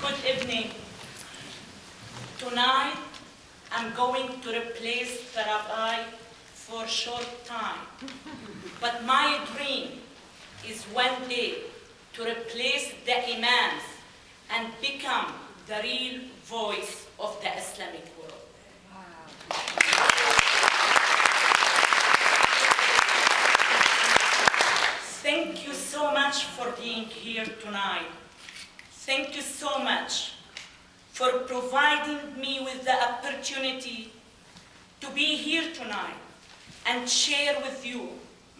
Good evening. Tonight, I'm going to replace the rabbi for a short time. But my dream is one day to replace the imams and become the real voice of the Islamic world. Thank you so much for being here tonight. Thank you so much for providing me with the opportunity to be here tonight and share with you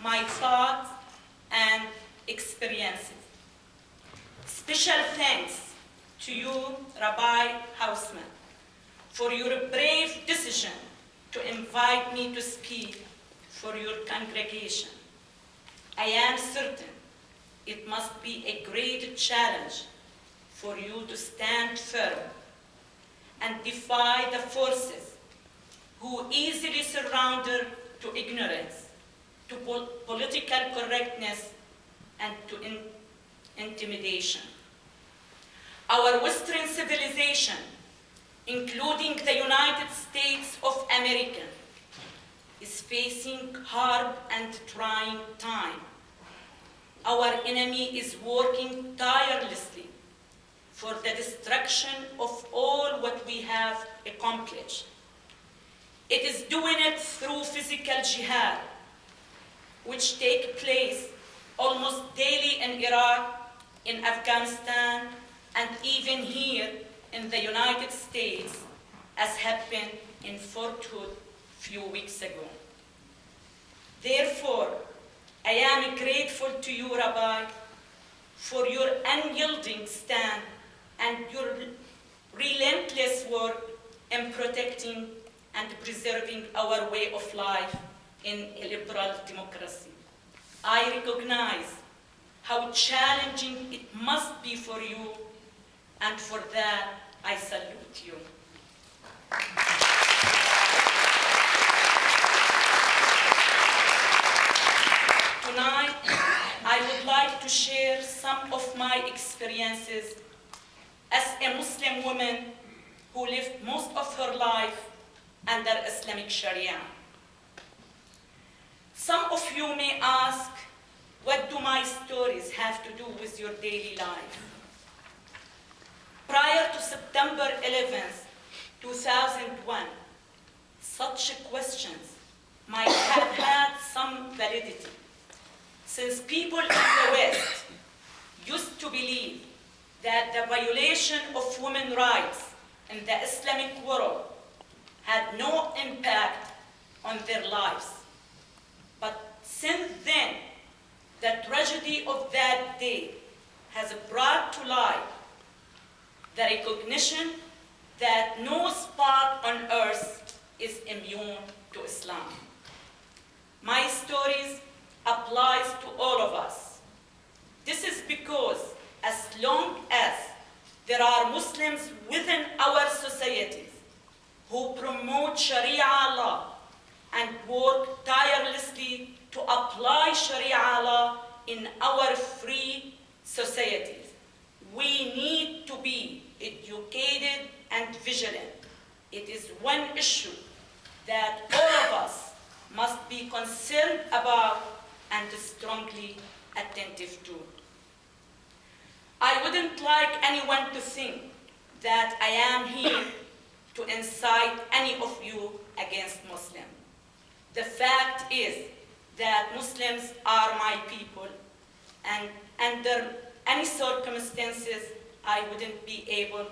my thoughts and experiences. Special thanks to you, Rabbi Hausman, for your brave decision to invite me to speak for your congregation. I am certain it must be a great challenge for you to stand firm and defy the forces who easily surrender to ignorance, to political correctness, and to intimidation. Our Western civilization, including the United States of America, is facing hard and trying time. Our enemy is working tirelessly for the destruction of all what we have accomplished. It is doing it through physical jihad, which take place almost daily in Iraq, in Afghanistan, and even here in the United States, as happened in Fort Hood a few weeks ago. Therefore, I am grateful to you, Rabbi, for your unyielding stand and your relentless work in protecting and preserving our way of life in a liberal democracy. I recognize how challenging it must be for you, and for that, I salute you. Tonight, I would like to share some of my experiences as a Muslim woman who lived most of her life under Islamic Sharia. Some of you may ask, what do my stories have to do with your daily life? Prior to September 11th, 2001, such questions might have had some validity, since people in the West used to believe that the violation of women's rights in the Islamic world had no impact on their lives. But since then, the tragedy of that day has brought to light the recognition that no spot on earth is immune to Islam. My stories applies to all of us. This is because as long as there are Muslims within our societies who promote Sharia law and work tirelessly to apply Sharia law in our free societies, we need to be educated and vigilant. It is one issue that all of us must be concerned about and strongly attentive to. I wouldn't like anyone to think that I am here to incite any of you against Muslims. The fact is that Muslims are my people, and under any circumstances, I wouldn't be able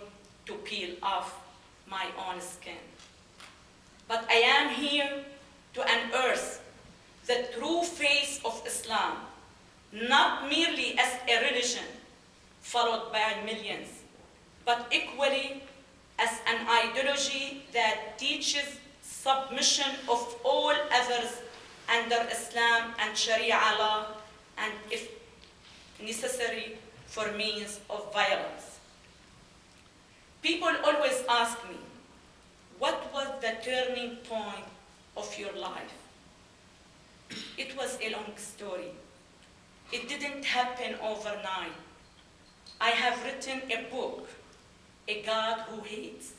to peel off my own skin. But I am here to unearth the true face of Islam, not merely as a religion followed by millions, but equally as an ideology that teaches submission of all others under Islam and Sharia law, and if necessary, for means of violence. People always ask me, what was the turning point of your life? It was a long story. It didn't happen overnight. I have written a book a God who hates,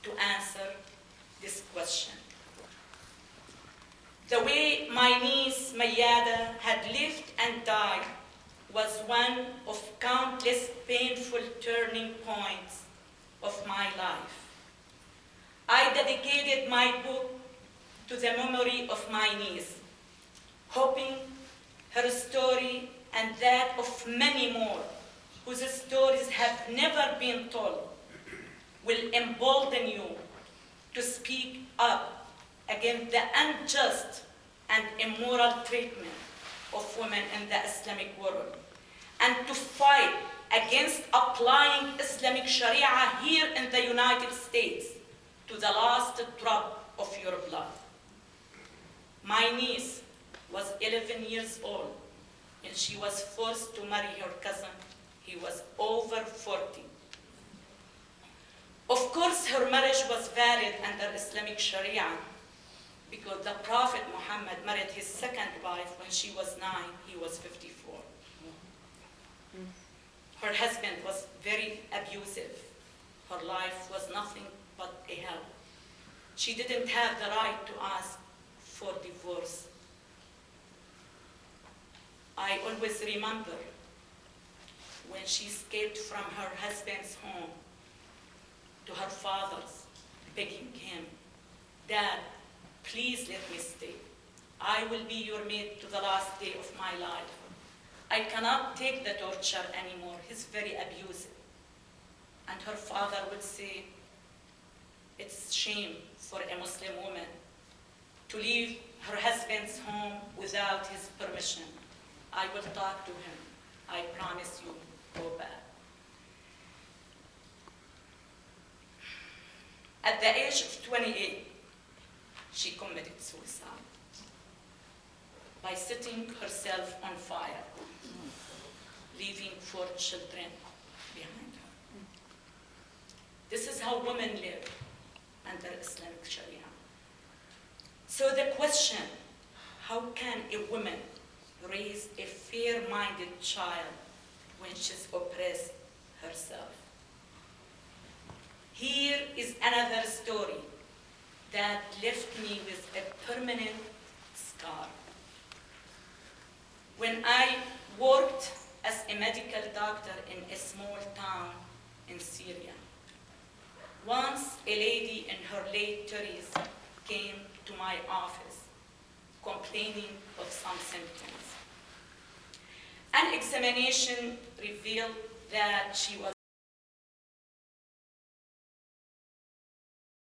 to answer this question. The way my niece Mayada had lived and died was one of countless painful turning points of my life. I dedicated my book to the memory of my niece, hoping her story and that of many more whose stories have never been told will embolden you to speak up against the unjust and immoral treatment of women in the Islamic world, and to fight against applying Islamic Sharia here in the United States to the last drop of your blood. My niece was 11 years old, and she was forced to marry her cousin. He was over 40. Of course, her marriage was valid under Islamic Sharia because the Prophet Muhammad married his second wife when she was 9, he was 54. Her husband was very abusive. Her life was nothing but a hell. She didn't have the right to ask for divorce. I always remember when she escaped from her husband's home to her father's, begging him, "Dad, please let me stay. I will be your maid to the last day of my life. I cannot take the torture anymore. He's very abusive." And her father would say, "It's shame for a Muslim woman to leave her husband's home without his permission. I will talk to him. I promise you, go back." At the age of 28, she committed suicide by setting herself on fire, leaving 4 children behind her. This is how women live under Islamic Sharia. So the question, how can a woman raise a fair-minded child when she's oppressed herself? Here is another story that left me with a permanent scar. When I worked as a medical doctor in a small town in Syria, once a lady in her late 30s came to my office complaining of some symptoms. An examination revealed that she was